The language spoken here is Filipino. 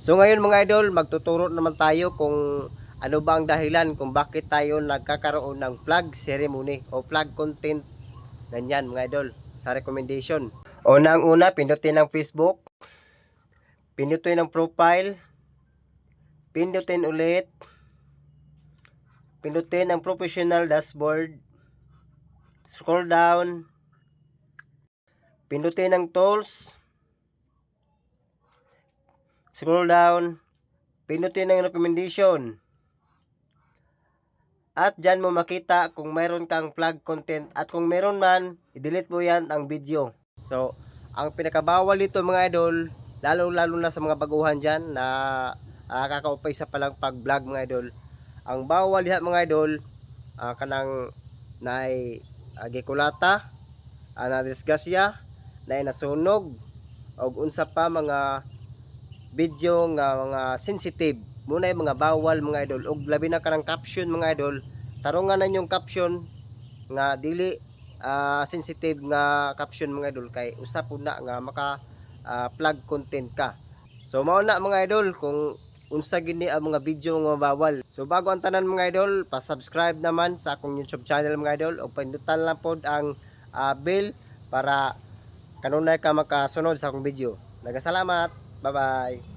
So ngayon mga idol, magtuturo naman tayo kung ano ba ang dahilan kung bakit tayo nagkakaroon ng flag ceremony o flag content. Ganyan mga idol, sa recommendation. Unang-una, pindutin ang Facebook, pindutin ang profile, pindutin ulit, pindutin ang professional dashboard, scroll down, pindutin ang tools, scroll down, pindutin ang recommendation. At dyan mo makita kung mayroon kang flag content at kung meron man, i-delete mo yan ang video. So, ang pinakabawal dito mga idol, lalo na sa mga baguhan dyan na kakaupay sa palang pag-vlog mga idol. Ang bawal diha mga idol, kanang naay gikulata, na disgasya, naay nasunog, o unsa pa mga video nga mga sensitive. Muna yung mga bawal mga idol, og labi na kanang caption mga idol, tarungan na yung caption nga dili sensitive nga caption mga idol, kay usap po na nga maka plug content ka. So mao na mga idol kung unsa gini ang mga video nga bawal. So bago ang tanan mga idol, pa-subscribe naman sa akong YouTube channel mga idol, o pindutan lang pod ang bell para kanunay ka makasunod sa akong video. Nagasalamat. Bye bye.